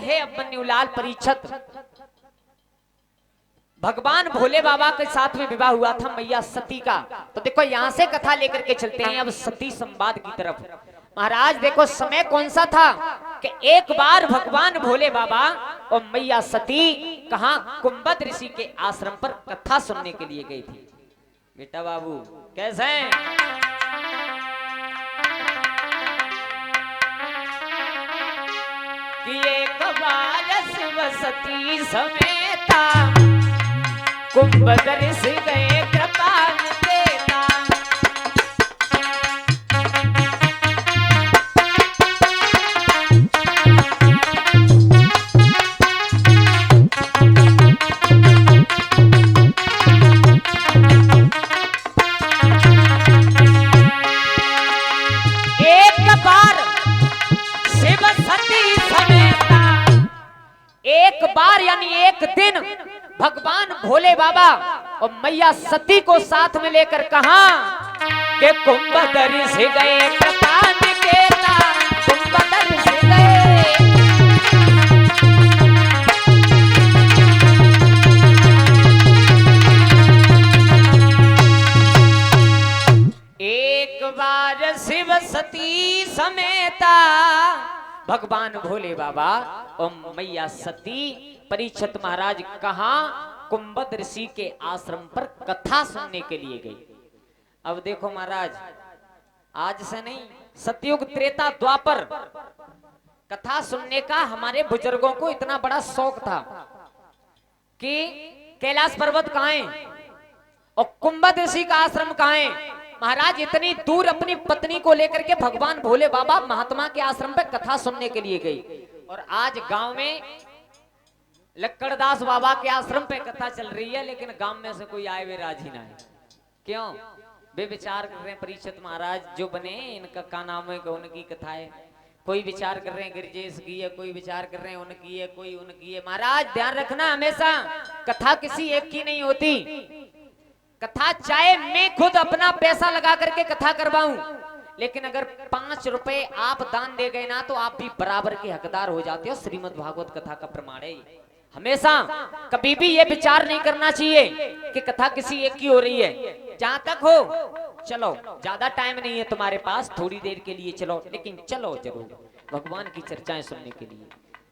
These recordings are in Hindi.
हे अभिमन्युलाल परीक्षित, भगवान भोले बाबा के साथ में विवाह हुआ था मैया सती का। तो देखो यहां से कथा लेकर के चलते हैं अब सती संवाद की तरफ। महाराज देखो समय कौन सा था कि एक बार भगवान भोले बाबा और मैया सती कहां कुंभद ऋषि के आश्रम पर कथा सुनने के लिए गई थी। बेटा बाबू कैसे हैं? कि एक बार शिव सती समेता कुंभद ऋषि गए कृपान देता। एक बार यानी एक दिन भगवान भोले बाबा और मैया सती को साथ में लेकर कहा कि कुंभद ऋषि गए कृपान देता, कुंभद ऋषि गए। एक बार शिव सती समेता भगवान भोले बाबा और मैया सती परीक्षित महाराज कहां कुंभद ऋषि के आश्रम पर कथा सुनने के लिए गई। अब देखो महाराज आज से नहीं, सतयुग त्रेता द्वापर कथा सुनने का हमारे बुजुर्गों को इतना बड़ा शौक था कि कैलाश पर्वत कहां है और कुंभद ऋषि का आश्रम कहां है। महाराज इतनी दूर अपनी पत्नी को लेकर के भगवान भोले बाबा महात्मा के आश्रम पे कथा सुनने के लिए गई। और आज गांव में लक्कड़दास बाबा के आश्रम पे कथा चल रही है, लेकिन गांव में से कोई आए हुए राजी ना है। क्यों? वे विचार कर रहे हैं परीक्षित महाराज जो बने इनका का नाम है, उनकी कथा है। कोई विचार कर रहे हैं गिरजेश की है, कोई विचार कर रहे हैं उनकी है, कोई उनकी है। महाराज ध्यान रखना हमेशा कथा किसी एक की नहीं होती। कथा चाहे मैं खुद अपना पैसा लगा करके कथा करवाऊं, लेकिन अगर 5 रुपए आप दान दे गए ना तो आप भी बराबर के हकदार हो जाते हो। श्रीमद् भागवत कथा का प्रमाण है। हमेशा कभी भी ये विचार नहीं करना चाहिए कि कथा किसी एक की हो रही है। जहां तक हो चलो, ज्यादा टाइम नहीं है तुम्हारे पास, थोड़ी देर के लिए चलो, लेकिन चलो जरूर भगवान की चर्चाएं सुनने के लिए।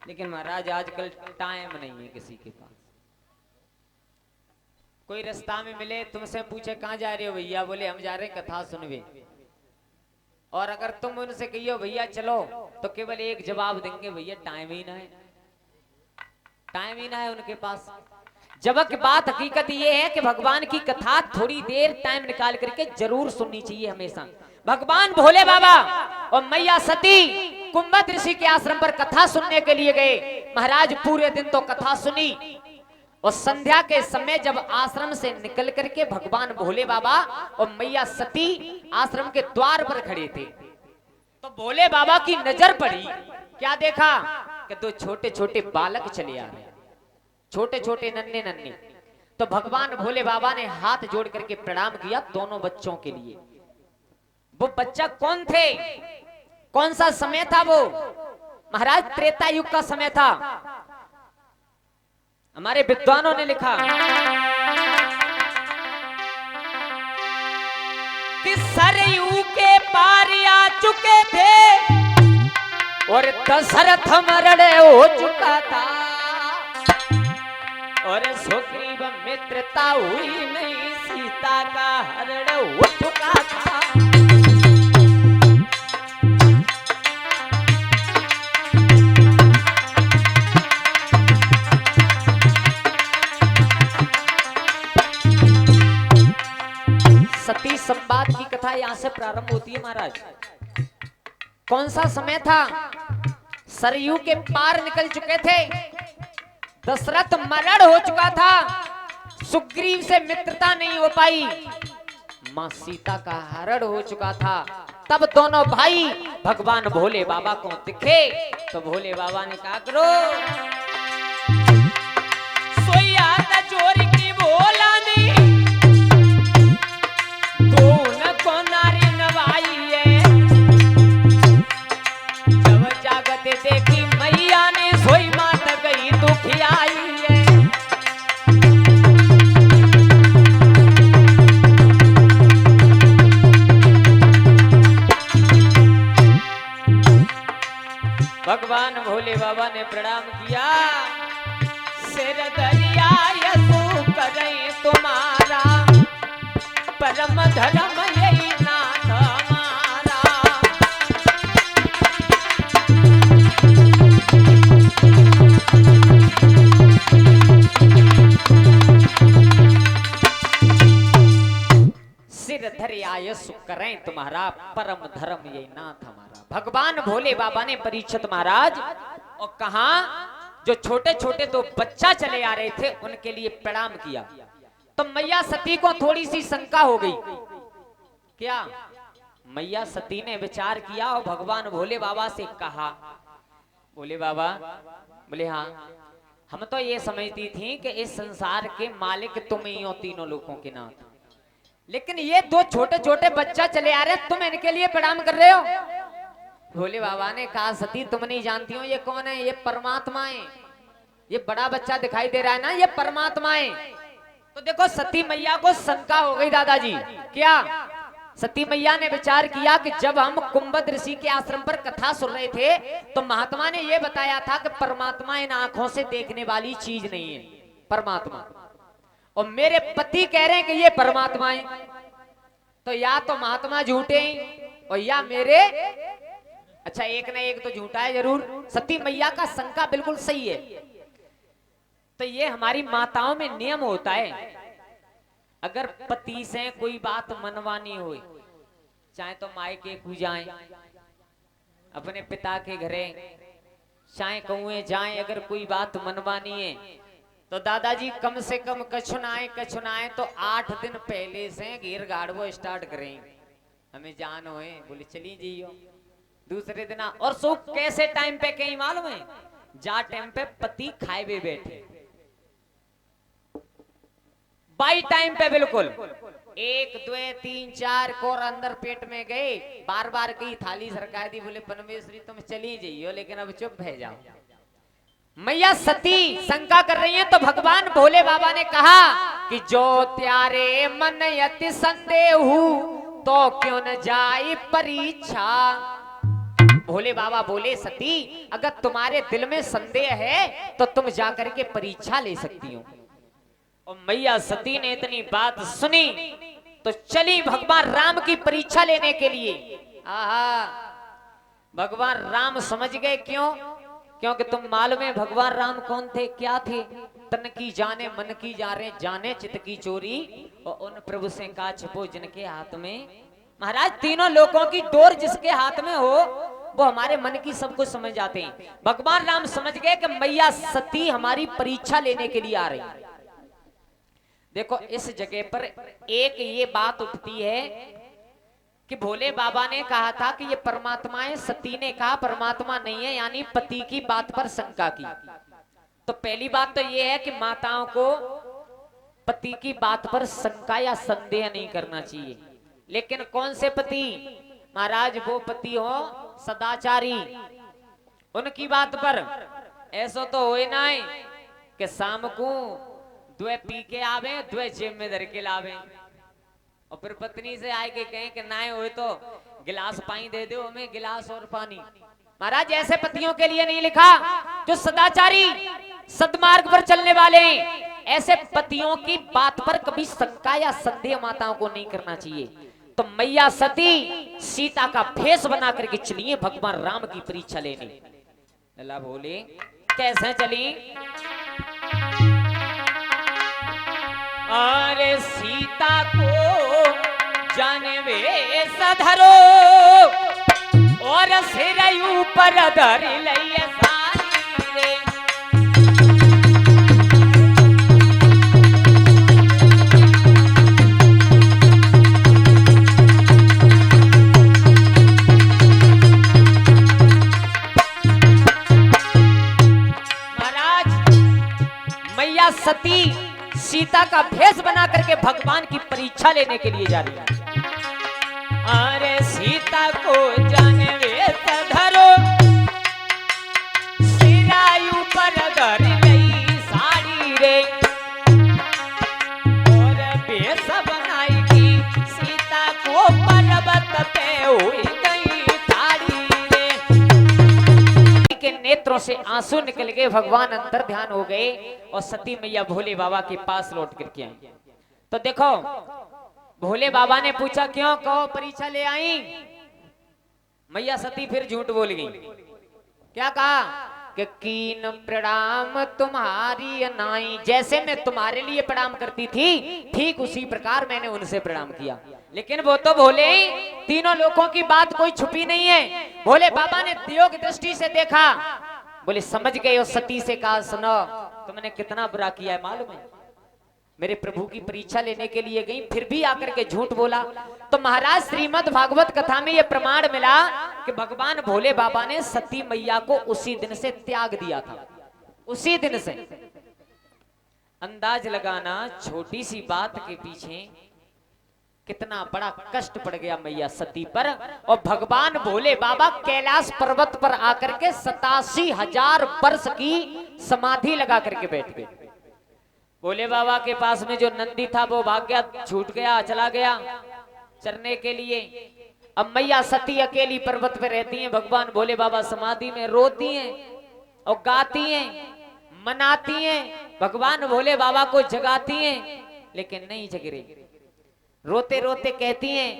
लेकिन महाराज आजकल टाइम नहीं है किसी के पास। कोई रास्ता में मिले तुमसे पूछे कहां जा रहे हो भैया, बोले हम जा रहे हैं कथा सुनवे। और अगर तुम उनसे कहियो भैया चलो तो केवल एक जवाब देंगे, भैया टाइम ही ना है, टाइम ही ना है उनके पास। जबकि बात हकीकत ये है कि भगवान की कथा थोड़ी देर टाइम निकाल करके जरूर सुननी चाहिए हमेशा। भगवान भोले बाबा और मैया सती कुंभद ऋषि के आश्रम पर कथा सुनने के लिए गए। महाराज पूरे दिन तो कथा सुनी और संध्या के समय जब आश्रम से निकल करके भगवान भोले बाबा और मैया सती आश्रम के द्वार पर खड़े थे तो भोले बाबा की नजर पड़ी। क्या देखा कि 2 छोटे छोटे बालक चले आ रहे, छोटे छोटे नन्हे नन्हे। तो भगवान भोले बाबा ने हाथ जोड़ करके प्रणाम किया दोनों बच्चों के लिए। वो बच्चा कौन थे, कौन सा समय था वो? महाराज त्रेता युग का समय था। हमारे विद्वानों ने लिखा कि सरयू के पार आ चुके थे और दशरथ मरण हो चुका था और सुग्रीव मित्रता हुई नहीं, सीता का हरण हो चुका था। सती संवाद की कथा यहां से प्रारंभ होती है महाराज। कौन सा समय था? सरयू के पार निकल चुके थे, दशरथ मरण हो चुका था, सुग्रीव से मित्रता नहीं हो पाई, मां सीता का हरण हो चुका था। तब दोनों भाई भगवान भोले बाबा को दिखे तो भोले बाबा ने कहा करो सोया चोरी की भोला ने को नारी नवाई है। जब जागते देखी मैया ने सोई बाबा ने प्रणाम किया। सिर दरिया यसु करें तुम्हारा, परम धर्म यही नाथ हमारा। सिर धरिया यसु करें तुम्हारा, परम धर्म यही नाथ हमारा। भगवान भोले बाबा ने परीक्षित महाराज और कहा जो छोटे छोटे दो बच्चा चले आ रहे थे उनके लिए प्रणाम किया। तो मैया सती को थोड़ी सी शंका हो गई। क्या? मैया सती ने विचार किया और भगवान भोले बाबा से कहा, भोले बाबा बोले हाँ, हम तो ये समझती थी कि इस संसार के मालिक तुम ही हो, तीनों लोगों के नाथ, लेकिन ये दो छोटे छोटे बच्चा चले आ रहे, तुम इनके लिए प्रणाम कर रहे हो। भोले बाबा ने कहा सती तुम नहीं जानती हो ये कौन है, ये परमात्मा है। ये बड़ा बच्चा दिखाई दे रहा है ना, ये परमात्मा है। तो देखो सती मैया को शंका हो गई दादाजी। क्या? सती मैया ने विचार किया कि जब हम कुंभद ऋषि के आश्रम पर कथा सुन रहे थे तो महात्मा ने यह बताया था कि परमात्मा इन आंखों से देखने वाली चीज नहीं है, परमात्मा। और मेरे पति कह रहे हैं कि ये परमात्मा है, तो या तो महात्मा झूठे हैं और या मेरे, अच्छा एक ना एक तो झूठा है जरूर। सती मैया का शंका बिल्कुल सही है। तो ये हमारी माताओं में नियम होता है, अगर पति से कोई बात मनवानी हो, चाहे तो मायके को जाएं, अपने पिता के घरे, चाहे कौए जाएं, अगर कोई बात मनवानी है तो दादाजी कम से कम कछुनाए तो 8 दिन पहले से घेर गाड़वो स्टार्ट करें। हमें जान होए बोले चली जियो दूसरे दिन। और सो कैसे टाइम पे कहीं मालूम है, जा टाइम पे पति खाए हुए बैठे, बाई टाइम पे बिल्कुल 1 2 3 4 कोर अंदर पेट में गए, बार बार की थाली सरका दी, बोले परमेश्वरी तुम चली जाइयो लेकिन अब चुप रह जाओ। मैया सती शंका कर रही है तो भगवान भोले बाबा ने कहा कि जो त्यारे मन यति संदेह तो क्यों न जाए परीक्षा। भोले बाबा बोले सती अगर तुम्हारे दिल में संदेह है तो तुम जाकर के परीक्षा ले सकती हो। और मैया सती ने इतनी बात सुनी तो चली भगवान राम की परीक्षा लेने के लिए। आहा, भगवान राम समझ गए। क्यों? क्योंकि तुम मालूम है भगवान राम कौन थे, क्या थे? तन की जाने मन की जाने चित्त की चोरी, और उन प्रभु से का छिपो जिनके हाथ में। महाराज तीनों लोगों की डोर जिसके हाथ में हो वो हमारे मन की सब कुछ समझ जाते हैं। भगवान राम समझ गए कि मैया सती हमारी परीक्षा लेने के लिए आ रही है। देखो इस जगह पर एक ये बात उठती है कि भोले बाबा ने कहा था कि ये परमात्मा है, सती ने कहा परमात्मा नहीं है, यानी पति की बात पर शंका की। तो पहली बात तो ये है कि माताओं को पति की बात पर शंका या संदेह नहीं करना चाहिए। लेकिन कौन से पति? महाराज वो पति हो सदाचारी, उनकी बात पर। ऐसा तो हो ना है कि शाम को 2 पी के आवे, 2 जेब में धर के लावे, और फिर पत्नी से आए के कहें कि ना हो तो गिलास पानी दे दो हमें, गिलास और पानी। महाराज ऐसे पतियों के लिए नहीं लिखा जो सदाचारी सदमार्ग पर चलने वाले। ऐसे पतियों की बात पर कभी शंका या संदेह माताओं को नहीं करना चाहिए। तो मैया सती सीता का भेष बना करके चलिए भगवान राम की परीक्षा लेने। अल्लाह बोले कैसे चली? अरे सीता को जानवे सधरो और सिर ऊपर धर लइए सारी रे। महाराज मैया सती सीता का भेष बना करके भगवान की परीक्षा लेने के लिए जा रही है। अरे सीता को जानवे धरो सिरायु पर धर लई साड़ी रे, और भेष बनाई की सीता को पर्वत पे हुई गई ठाड़ी रे। के नेत्रों से आंसू निकल गए, भगवान अंतर ध्यान हो गए और सती मैया भोले बाबा के पास लौट करके आई। तो देखो भोले बाबा ने पूछा क्यों, कहो परीक्षा ले आई। मैया सती फिर झूठ बोल गई। क्या कहा कि कीन प्रणाम तुम्हारी नाई, जैसे मैं तुम्हारे लिए प्रणाम करती थी ठीक उसी प्रकार मैंने उनसे प्रणाम किया। लेकिन वो तो भोले ही, तीनों लोगों की बात कोई छुपी नहीं है। भोले बाबा ने योग दृष्टि से देखा, बोले समझ गए हो। सती से कहा सुनो तुमने कितना बुरा किया है मालूम है, मेरे प्रभु की परीक्षा लेने के लिए गई फिर भी आकर के झूठ बोला। तो महाराज श्रीमद् भागवत कथा में यह प्रमाण मिला कि भगवान भोले बाबा ने सती मैया को उसी दिन से त्याग दिया था। उसी दिन से अंदाज लगाना छोटी सी बात के पीछे कितना बड़ा कष्ट पड़ गया मैया सती पर। और भगवान भोले बाबा कैलाश पर्वत पर आकर के 87,000 वर्ष की समाधि लगा करके बैठ गए। भोले बाबा के पास में जो नंदी था वो भाग गया, छूट गया, चला गया चरने के लिए। अब मैया सती अकेली पर्वत पे रहती हैं, भगवान भोले बाबा समाधि में रोती हैं और गाती हैं, मनाती हैं, भगवान भोले बाबा को जगाती हैं, लेकिन नहीं जग रही। रोते रोते कहती हैं,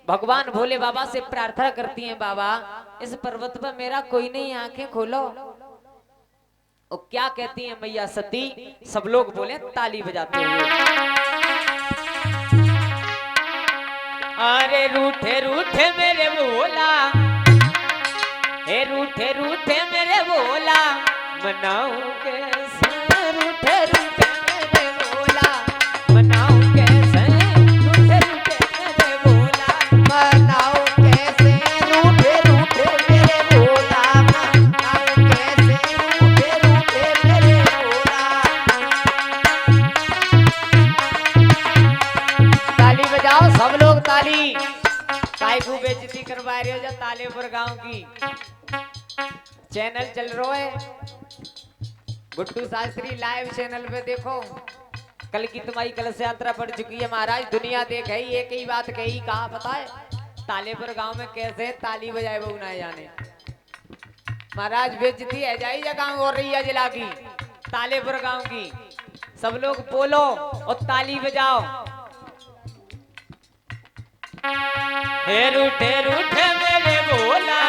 भगवान भोले बाबा से प्रार्थना करती हैं, बाबा इस पर्वत पर मेरा कोई नहीं, आंखें खोलो। और क्या कहती हैं मैया सती, सब लोग बोले ताली बजाते हुए, अरे रूठे रूठे मेरे भोला, हे रूठे रूठे मेरे भोला, मनाऊं कैसे रूठे रूठे मेरे भोला, मनाऊं कैसे रूठे रूठे मेरे भोला, मनाऊं कैसे रूठे रूठे मेरे भोला, मनाऊं कैसे रूठे रूठे मेरे भोला। ताली बजाओ सब लोग, ताली। काय को बेइज्जती करवा रहे हो जा तालेपुर गांव की। चैनल चल रहा है गुड्डू शास्त्री लाइव चैनल पे देखो। कल की तुम्हारी कलश यात्रा पड़ चुकी है महाराज, दुनिया देख है एक ही बात कही, कहा पता है तालेपुर गांव में कैसे ताली बजाए वो ना जाने। महाराज बेइज्जती है जाई जगह हो रही है जिला की, तालेपुर गांव की। सब लोग बोलो और ताली बजाओ। हे रूठे रूठे मेरे भोला,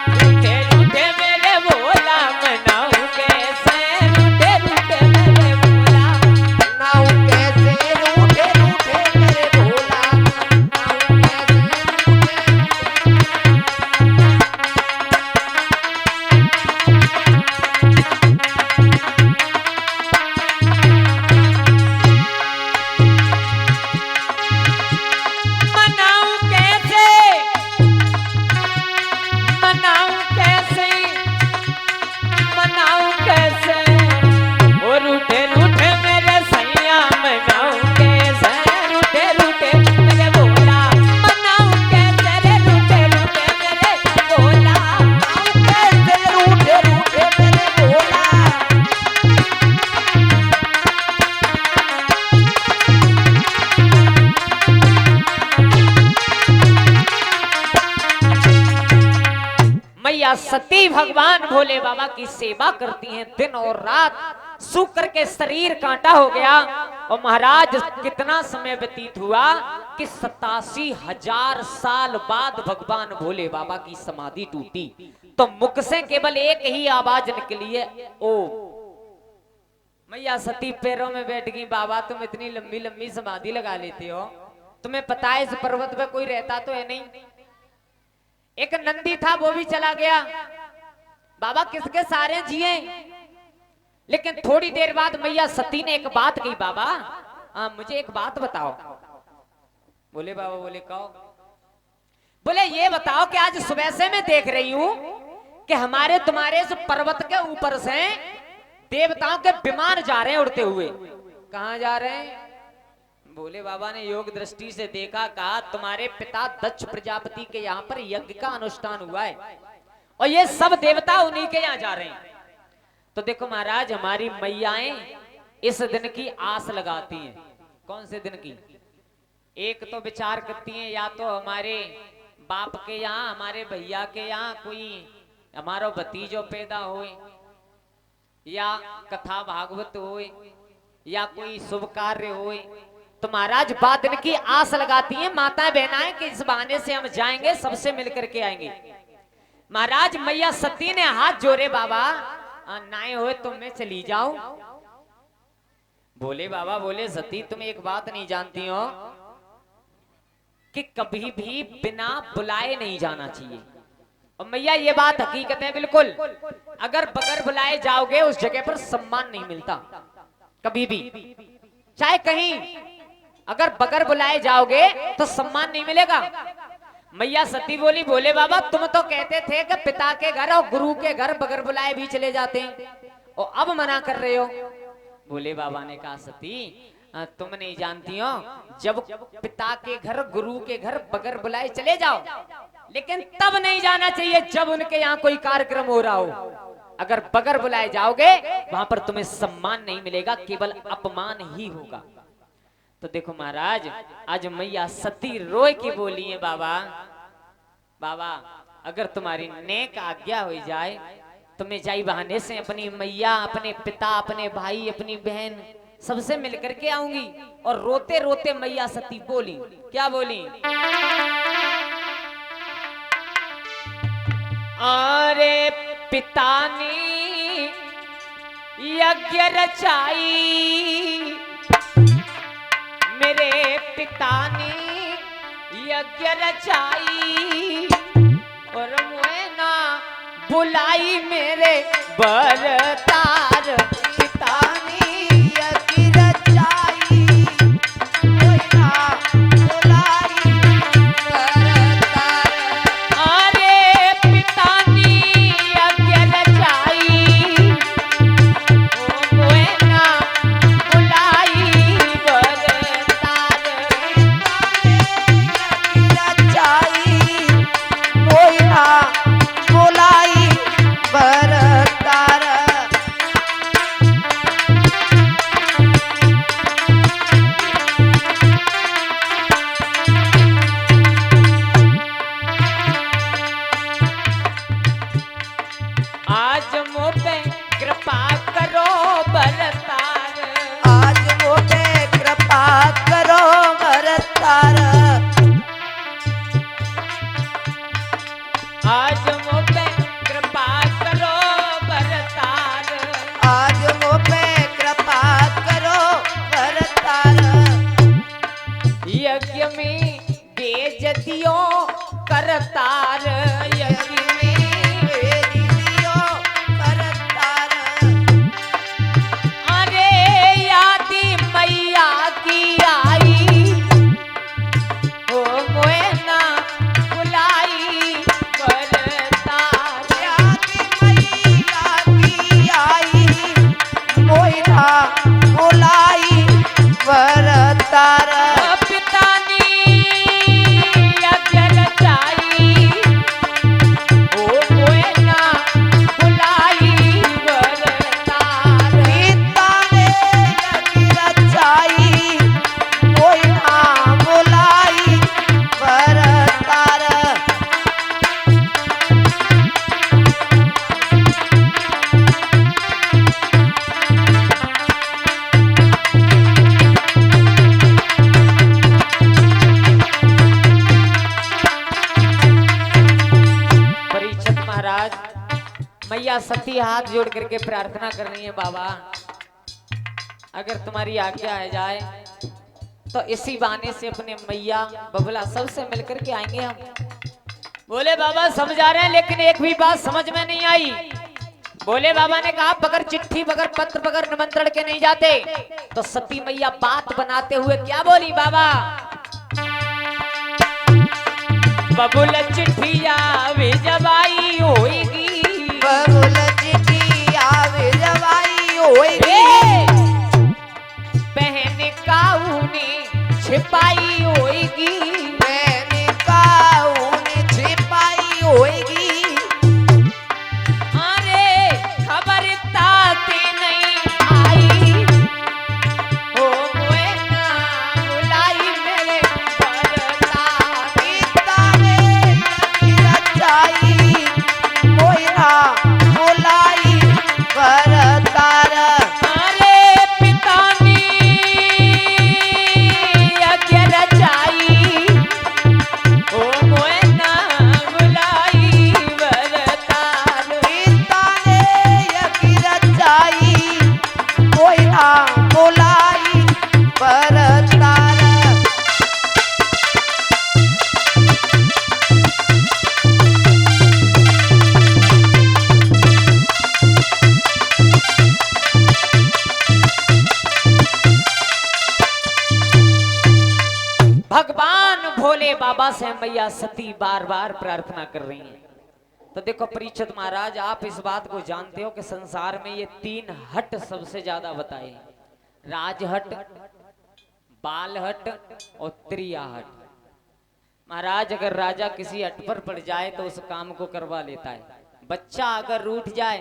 रूठे रूठे मेरे भोला, मनाऊं कैसे रूठे रूठे मेरे भोला, मनाऊं कैसे रूठे रूठे मेरे भोला, मनाऊं कैसे सती भगवान भोले बाबा की सेवा करती हैं दिन और रात। सूख के शरीर कांटा हो गया और महाराज कितना समय व्यतीत हुआ कि 87,000 साल बाद भगवान भोले बाबा की समाधि टूटी। तो मुख से केवल एक ही आवाज निकली है, ओ। मैया सती पैरों में बैठ गई, बाबा तुम इतनी लंबी लंबी समाधि लगा लेते हो, तुम्हें पता है इस पर्वत पे कोई रहता तो है नहीं। एक नंदी था वो भी चला गया, बाबा किसके सारे जिए। लेकिन थोड़ी देर बाद मैया सती ने एक बात कही, बाबा मुझे एक बात बताओ। बोले बाबा, बोले कहो। बोले ये बताओ कि आज सुबह से मैं देख रही हूं कि हमारे तुम्हारे इस पर्वत के ऊपर से देवताओं के विमान जा रहे हैं उड़ते हुए। कहां जा रहे हैं? भोले बाबा ने योग दृष्टि से देखा, कहा तुम्हारे पिता दक्ष प्रजापति के यहाँ पर यज्ञ का अनुष्ठान हुआ है और ये सब देवता उन्हीं के यहाँ जा रहे हैं। तो देखो महाराज, हमारी मैयाएं इस दिन की आस लगाती हैं। कौन से दिन की? एक तो विचार करती हैं या तो हमारे बाप के यहाँ, हमारे भैया के यहाँ कोई हमारो भतीजो पैदा होए या कथा भागवत होए या कोई शुभ कार्य होए तो महाराज बाद दिन की आस लगाती है माताएं बहनाएं कि इस बहाने से हम जाएंगे, सबसे मिलकर के आएंगे। महाराज मैया सती ने हाथ जोड़े, बाबा नाए होए तो मैं चली जाऊं। बोले बाबा, बोले सती तुम एक बात नहीं जानती हो कि कभी भी बिना बुलाए नहीं जाना चाहिए। और मैया ये बात हकीकत है बिल्कुल, अगर बगैर बुलाए जाओगे उस जगह पर सम्मान नहीं मिलता कभी भी, चाहे कहीं अगर बगैर बुलाए जाओगे तो सम्मान नहीं मिलेगा। मैया सती बोली, बोले बाबा तुम तो कहते थे कि पिता के घर और गुरु के घर बगैर बुलाए भी चले जाते हैं और अब मना कर रहे हो। बोले बाबा ने कहा सती तुम नहीं जानती हो, जब पिता के घर गुरु के घर बगैर बुलाए चले जाओ, लेकिन तब नहीं जाना चाहिए जब उनके यहाँ कोई कार्यक्रम हो रहा हो। अगर बगैर बुलाए जाओगे वहां पर तुम्हें सम्मान नहीं मिलेगा, केवल अपमान ही होगा। तो देखो महाराज आज मैया सती रोए की बोली है, बाबा बाबा अगर तुम्हारी नेक आज्ञा हो जाए तो मैं जाई बहाने से अपनी मैया, अपने पिता, अपने भाई, अपनी बहन सबसे मिलकर के आऊंगी। और रोते रोते मैया सती बोली, क्या बोली? अरे पिता ने यज्ञ रचाई, मेरे पिता ने यज्ञ रचाई और मुझे ना बुलाई मेरे बरतार। पिता ने यज्ञ रचाई मुझे ना बुलाई बरतार। अरे पिता ने यज्ञ रचाई मुझे ना बुलाई बरतार। रचाई मोई ना बुलाई बरतार। आज मुझ पे कृपा करो बरतार, आज मुझ पे कृपा करो बरतार। आज मुझ पे कृपा करो बरतार, आज मुझ पे कृपा करो बरतार। यज्ञ में बेइज्जतियों करतार, यज्ञ में बेइज्जतियों करतार। अरे यादी मैया की आई ओ मोए ना बुलाई बरतार। यादी मैया की आई मोए ना बुलाई बरतार। पिता ने यज्ञ रचाई ओ मोए ना बुलाई बरतार। पिता ने यज्ञ रचाई मोए ना बुलाई बरतार। परीक्षित महाराज मैया सती हाथ जोड़ करके प्रार्थना कर रही है, बाबा अगर तुम्हारी आज्ञा है जाए तो इसी बहाने से अपने मैया बबला सबसे मिलकर के आएंगे हम। बोले बाबा समझा रहे हैं, लेकिन एक भी बात समझ में नहीं आई। बोले बाबा ने कहा बगैर चिट्ठी, बगैर पत्र, बगैर निमंत्रण के नहीं जाते। तो सती मैया बात बनाते हुए क्या बोली बाबा? बबुल चिट्ठिया भेजवाई होएगी, बबुल चिट्ठिया भेजवाई होएगी। बहन काऊ ने छिपाई होएगी, बहन काऊ ने छिपाई होएगी। अरे खबर ताते नहीं आई ओ मोए ना बुलाई मेरे बरतार। पिता ने यज्ञ रचाई मोए ना भोले बाबा से मैया सती बार बार प्रार्थना कर रही हैं। तो देखो परीक्षित महाराज, आप इस बात को जानते हो कि संसार में ये 3 हट सबसे ज्यादा बताए, राजहट, बालहट और त्रियाहट। महाराज अगर राजा किसी हट पर पड़ जाए तो उस काम को करवा लेता है। बच्चा अगर रूठ जाए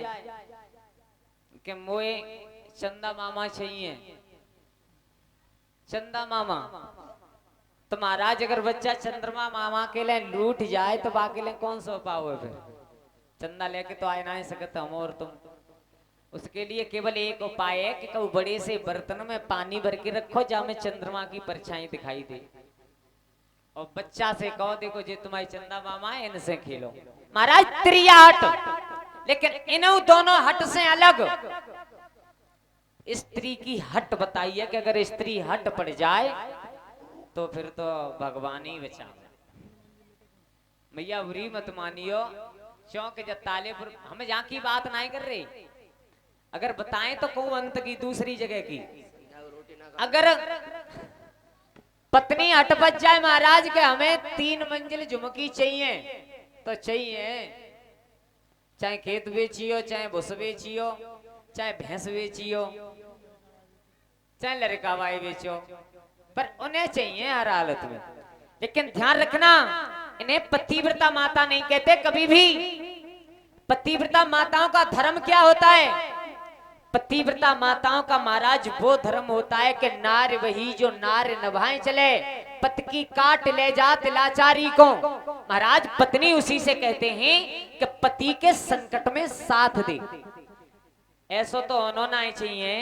कि मोए चंदा मामा चाहिए, चंदा मामा, तो महाराज अगर बच्चा चंद्रमा मामा के लिए लूट जाए तो बाकी ले कौन सो पाओ, फिर चंदा लेके तो आए ना सकते हम और तुम। उसके लिए केवल एक उपाय है कि कभी बड़े से बर्तन में पानी भर के रखो जहां में चंद्रमा की परछाई दिखाई दे, और बच्चा से कहो देखो जे तुम्हारी चंदा मामा है, इनसे खेलो। महाराज त्रिया हट, लेकिन इन दोनों हट से अलग स्त्री की हट बताई है कि अगर स्त्री हट पड़ जाए तो फिर तो भगवान ही बचा। मैया बुरी मत मानियो, चौक जब तालेपुर हम जहाँ की बात नहीं कर रहे, अगर बताएं तो कहूं अंत की दूसरी जगह की। अगर पत्नी हट बच जाए महाराज के हमें 3 मंजिल झुमकी चाहिए तो चाहिए, चाहे खेत बेचियो, चाहे भूस बेचियो, चाहे भैंस बेचियो, चाहे लड़कावाई बेचो, पर उन्हें चाहिए हर हालत में। लेकिन ध्यान रखना, इन्हें पतिव्रता माता नहीं कहते कभी भी। पतिव्रता माताओं का धर्म क्या होता है? पतिव्रता माताओं का महाराज वो धर्म होता है कि नार वही जो नार नभाए चले, पति की काट ले जात लाचारी को। महाराज पत्नी उसी से कहते हैं कि पति के संकट में साथ दे। ऐसा तो होना ही चाहिए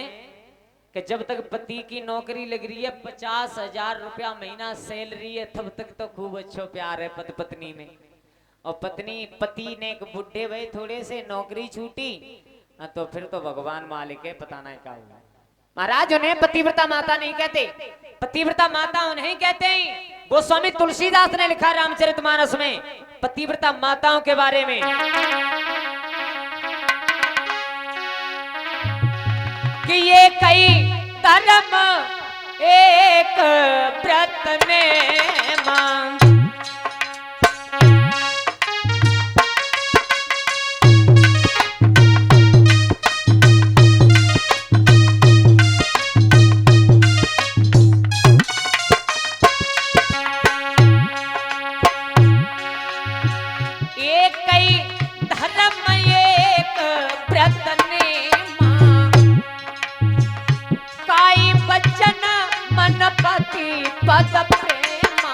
कि जब तक पति की नौकरी लग रही है, 50,000 रुपया महीना सैलरी है, तब तक तो खूब अच्छा प्यार है पति पत्नी में। और पति ने एक बुढ़े भाई थोड़े से नौकरी छूटी तो फिर तो भगवान मालिक है, पता नहीं क्या हुआ। महाराज उन्हें पतिव्रता माता नहीं कहते, पतिव्रता माता उन्हें कहते हैं। गोस्वामी तुलसीदास ने लिखा रामचरितमानस में पतिव्रता माताओं के बारे में, कि ये कई धर्म एक व्रत ने मांग, पद प्रेमा।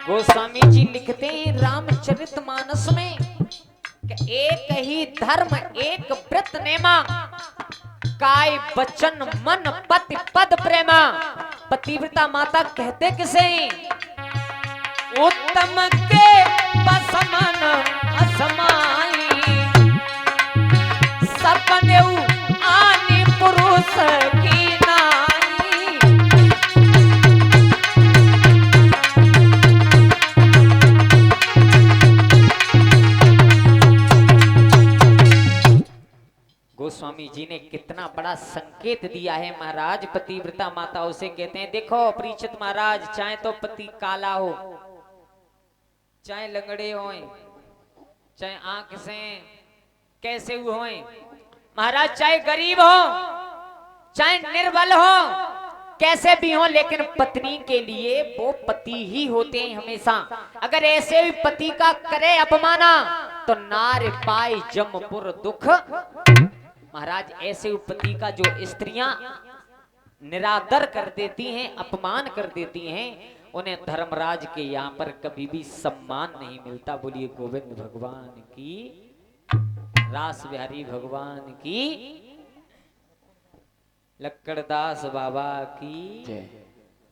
गोस्वामी जी लिखते हैं रामचरितमानस में कि एक ही धर्म एक व्रत नेमा, काय वचन मन पति पद प्रेमा। पतिव्रता माता कहते किसे? उत्तम के बसमन असमाई, सपने आनी पुरुष की नाई। गोस्वामी जी ने कितना बड़ा संकेत दिया है महाराज। पतिव्रता माता उसे कहते हैं। देखो परीक्षित महाराज, चाहे तो पति काला हो, चाहे लंगड़े हों, चाहे आंख से कैसे हों, महाराज चाहे गरीब हो, चाहे निर्बल हो, कैसे भी हो, लेकिन पत्नी के लिए वो पति ही होते हैं हमेशा। अगर ऐसे भी पति का करे अपमाना तो नार पाए जमपुर दुख। महाराज ऐसे पति का जो स्त्रियां निरादर कर देती हैं, अपमान कर देती हैं, उन्हें धर्मराज के यहाँ पर कभी भी सम्मान नहीं मिलता। बोलिए गोविंद भगवान की, रास बिहारी भगवान की, लक्कड़दास बाबा की।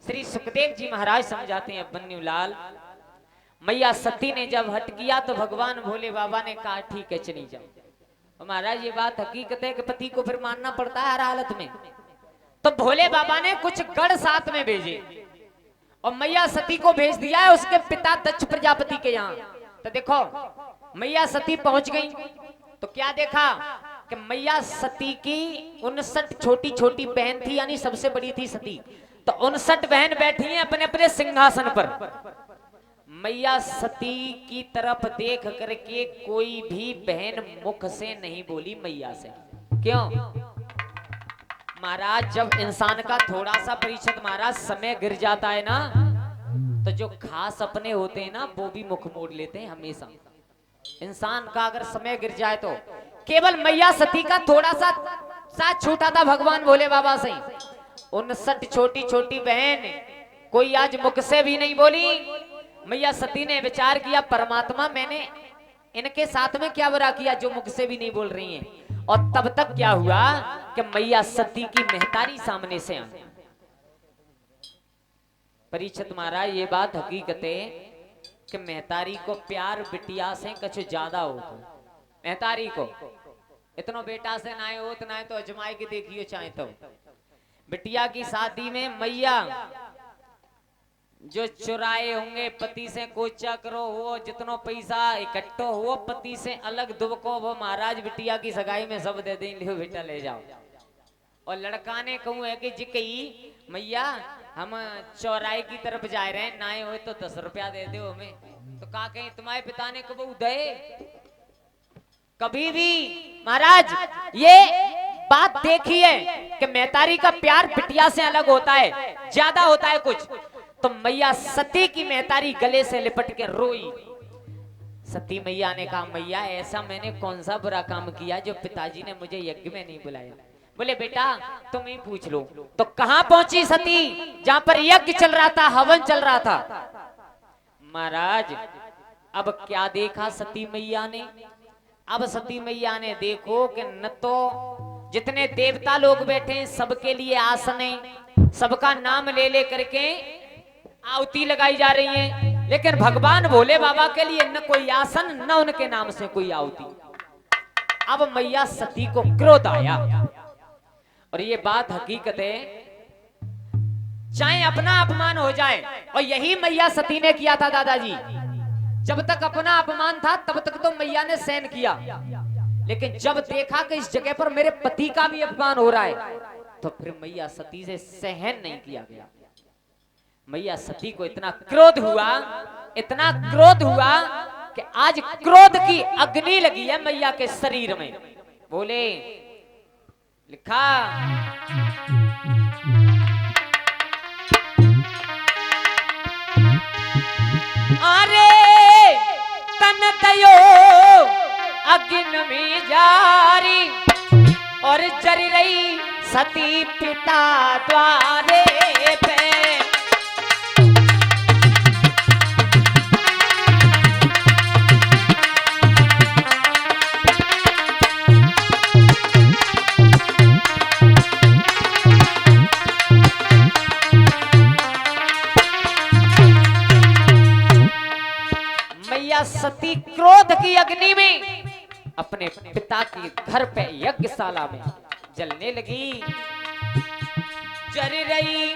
श्री सुखदेव जी महाराज समझाते हैं बन्नीलाल, मैया सती ने जब हट किया तो भगवान भोले बाबा ने कहा ठीक है चली जाओ। महाराज ये बात हकीकत है कि पति को फिर मानना पड़ता है हर हालत में। तो भोले बाबा ने कुछ गढ़ साथ में भेजे और मैया सती को भेज दिया है उसके पिता दक्ष प्रजापति के यहाँ। तो देखो मैया सती पहुंच गई तो क्या देखा कि मैया सती की 59 छोटी छोटी बहन थी, यानी सबसे बड़ी थी सती। तो 59 बहन बैठी हैं अपने अपने सिंहासन पर। मैया सती की तरफ देख करके कोई भी बहन मुख से नहीं बोली मैया से। क्यों? महाराज जब इंसान का थोड़ा सा प्रतिशत महाराज समय गिर जाता है ना, तो जो खास अपने होते हैं ना वो भी मुख मोड़ लेते हैं हमेशा। इंसान का अगर समय गिर जाए तो केवल मैया सती का थोड़ा सा साथ छूटा था भगवान भोले बाबा से। 59 छोटी छोटी बहन कोई आज मुख से भी नहीं बोली। मैया सती ने विचार किया, परमात्मा मैंने इनके साथ में क्या बुरा किया जो मुख से भी नहीं बोल रही हैं। और तब तक क्या हुआ कि मैया सती की महतारी सामने से आई। परीक्षित महाराज ये बात हकीकत है कि महतारी को प्यार बिटिया से कुछ ज्यादा होता। महतारी को इतना बेटा से ना हो ना तो अजमाई के देखियो चाहे तो। बिटिया की शादी में मैया जो चुराए होंगे पति से कोई चक्र हो, जितनो पैसा इकट्ठो हो पति से अलग दुबको, वो महाराज बिटिया की सगाई में सब दे दें, लियो बेटा ले जाओ। और लड़का ने कहूँ है कि जी कही मैया हम चौराहे की तरफ जा रहे हैं, ना हो तो 10 रुपया दे दो हमें। तो कहा कहीं तुम्हारे पिता ने कबू दे? कभी भी महाराज ये बात देखी है कि महतारी का प्यार बिटिया से अलग होता है, ज्यादा होता है कुछ। तो मैया सती की महतारी गले से लिपट के रोई। सती मैया ने कहा मैया ऐसा मैंने कौन सा बुरा काम किया जो पिताजी ने मुझे यज्ञ में नहीं बुलाया? बोले बेटा तुम ही पूछ लो। तो कहां पहुंची सती? जहां पर यज्ञ चल रहा था, हवन चल रहा था। महाराज अब क्या देखा सती मैया ने? अब सती मैया ने देखो कि न तो जितने देवता लोग बैठे हैं सबके लिए आसन है, सबका नाम ले ले करके आहुति लगाई जा रही है, लेकिन भगवान भोले बाबा के लिए न कोई आसन न उनके नाम से कोई आहुति। अब मैया सती को क्रोध आया। और ये बात हकीकत है, चाहे अपना अपमान हो जाए, और यही मैया सती ने किया था दादाजी। जब तक अपना अपमान था तब तक तो मैया ने सहन किया, लेकिन जब देखा कि इस जगह पर मेरे पति का भी अपमान हो रहा है तो फिर मैया सती से सहन नहीं किया गया। मैया सती को इतना क्रोध हुआ, इतना क्रोध हुआ कि आज क्रोध की अग्नि लगी है मैया के शरीर में। बोले लिखा अरे तन दयो अग्नि में जारी और जरी रही सती पिता द्वारे पे। सती क्रोध की अग्नि में अपने पिता के घर पे यज्ञशाला में जलने लगी। जल रही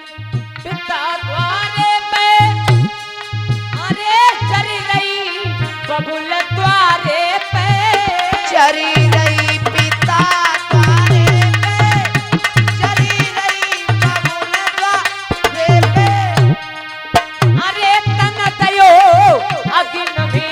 पिता द्वारे पे, अरे जल रही बबुल द्वारे पे, जल रही पिता द्वारे पे, जल रही बबुल द्वारे पे। अरे तन दयो अग्नि में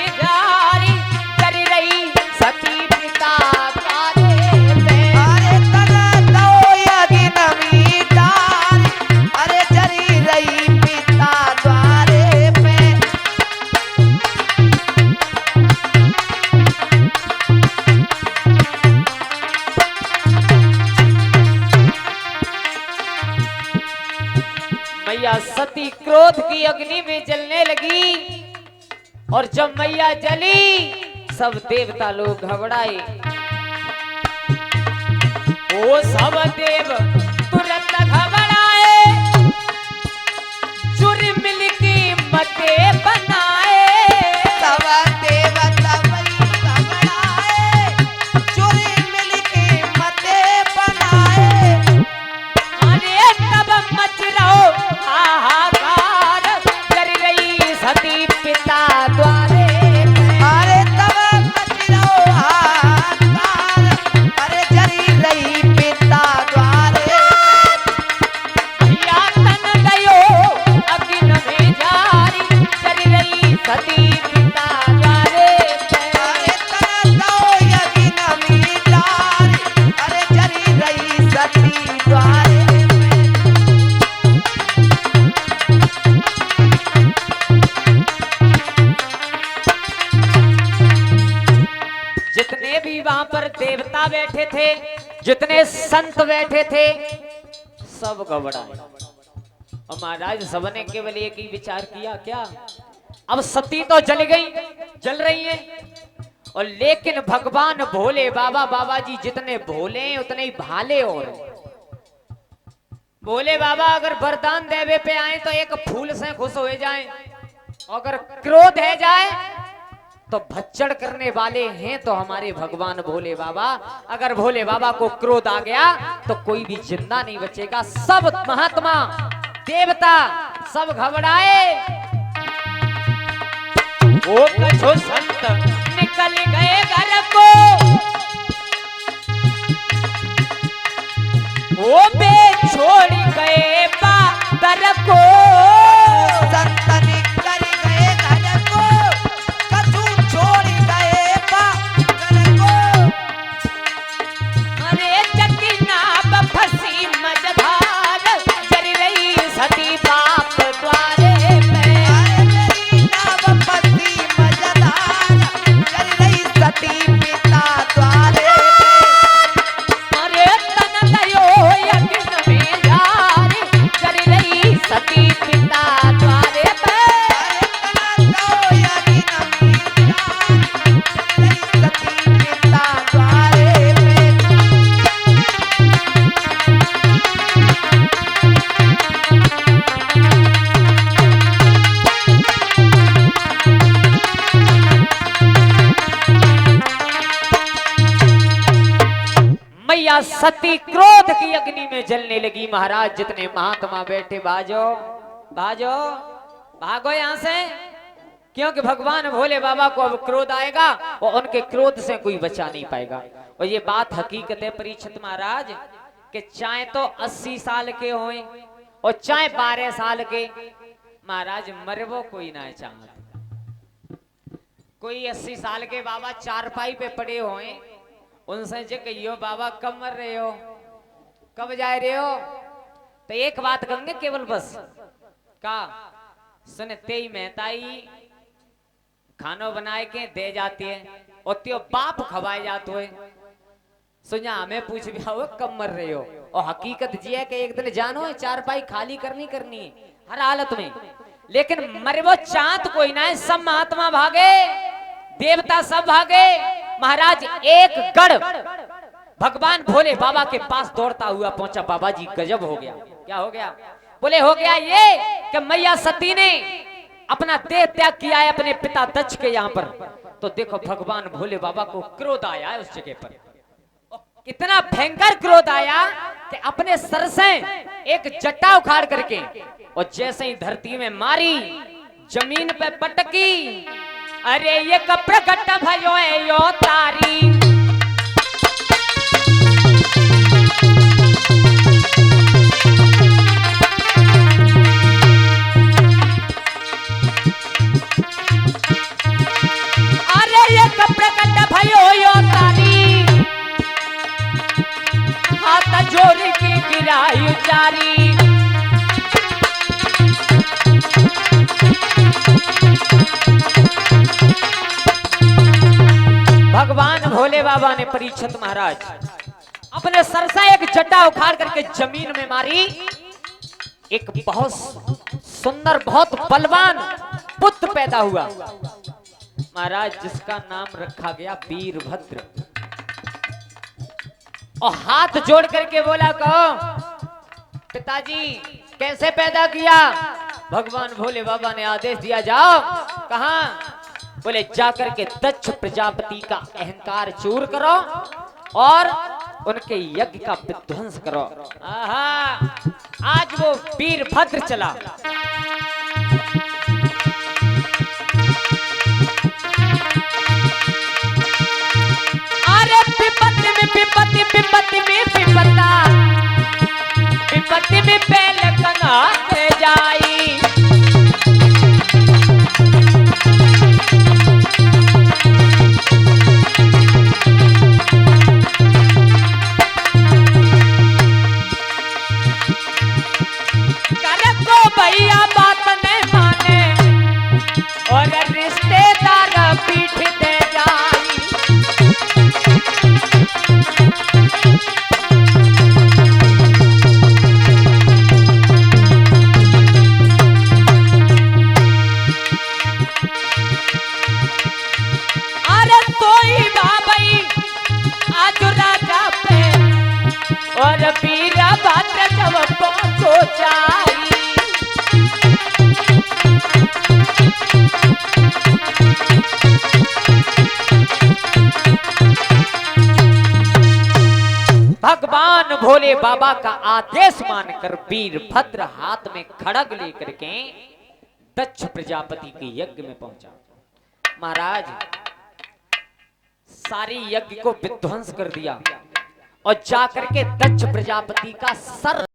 सती क्रोध की अग्नि में जलने लगी। और जब मैया जली सब देवता लोग घबराए। वो सब देव तुरंत घबराए, चुर मिल की मते बनाए। सब देवता घबराए, चुर मिल की मते बनाए। अरे तब मच रहो हाहाकार, कर रही सती पिता द्वारे। अरे तब राजा बैठे थे, जितने संत बैठे थे, सब घबराए। और महाराज सबने केवल एक ही विचार किया, क्या अब सती तो जल गई, जल रही है, और लेकिन भगवान भोले बाबा, बाबा जी जितने भोले हैं उतने ही भाले। और भोले बाबा अगर वरदान देवे पे आए तो एक फूल से खुश हो जाए, अगर क्रोध है जाए तो भच्चड़ करने वाले हैं तो हमारे भगवान भोले बाबा। अगर भोले बाबा को क्रोध आ गया तो कोई भी जिंदा नहीं बचेगा। सब महात्मा देवता सब घबराए। वो कछो संत निकल गए घर को, वो बे छोड़ गए बादर को। संत निकल गए घर को, कछु छोड़ गए बादर को। अरे चकिना फंसी मझधार, जल रही सती बाप द्वारे पे। अरे मेरी नाव फंसी मझधार, जल रही सती पिता द्वारे पे। अरे तन दयो यज्ञ में जारी, जल रही सती पिता द्वारे पे। अरे तना दो यदि न मिल जाए, जल रही सती पिता द्वारे पे। मैया सती क्रोध की अग्नि में जलने लगी। महाराज जितने महात्मा बैठे, भाजो भाजो भागो यहां से, क्योंकि भगवान भोले बाबा को अब क्रोध आएगा और उनके क्रोध से कोई बचा नहीं पाएगा। और ये बात हकीकत है परीक्षित महाराज, कि चाहे तो 80 साल के होए और चाहे 12 साल के, महाराज मरबो कोई ना चाहत। कोई 80 साल के बाबा चारपाई पे पड़े होए, उनसे जो कहियो बाबा कब मर रहे हो, कब जा रहे हो, तो एक बात कहेंगे केवल बस का सुनते ही मेहताई खानो बनाए के दे जाती है, और त्यो बाप खवाए जाते हुए सुना हमें पूछ भी आओ कब मर रहे हो। और हकीकत जी है कि एक दिन जानो है, चारपाई खाली करनी करनी है हर हालत में, लेकिन मरे वो चांद कोई ना है। सब महात्मा भागे, देवता सब भागे। महाराज एक गढ़ भगवान भोले बाबा के पास दौड़ता हुआ पहुंचा। बाबा जी गजब हो गया। क्या हो गया? बोले हो गया ये कि मैया सती ने अपना देह त्याग किया है अपने पिता दक्ष के यहाँ पर। तो देखो भगवान भोले बाबा को क्रोध आया है उस जगह पर, इतना भयंकर क्रोध आया कि अपने सर से एक जटा उखाड़ करके और जैसे ही धरती में मारी, जमीन पे पटकी। अरे ये प्रकट भयो है यो तारी, अरे ये प्रकट भयो यो तारी, हाथ जोड़ के गिराई जारी। भगवान भोले बाबा ने परीक्षित महाराज अपने सर से एक जटा उखाड़ करके जमीन में मारी। एक बहुत सुंदर बहुत बलवान पुत्र पैदा हुआ महाराज, जिसका नाम रखा गया वीरभद्र। और हाथ जोड़ करके बोला, कहो पिताजी कैसे पैदा किया? भगवान भोले बाबा ने आदेश दिया, जाओ। कहां? बोले जाकर के दक्ष प्रजापति का अहंकार चूर करो और उनके यज्ञ का विध्वंस करो। आहा, आज वो वीरभद्र चला। अरे विपत्ति में विपत्ति, विपत्ति में विपत्ता, विपत्ति में पहले कनाते जाई। भैया बात नहीं माने और रिश्तेदार पीठ दे जाई। भोले बाबा का आदेश मानकर वीरभद्र हाथ में खड़ग लेकर के दक्ष प्रजापति के यज्ञ में पहुंचा। महाराज सारी यज्ञ को विध्वंस कर दिया और जाकर के दक्ष प्रजापति का सर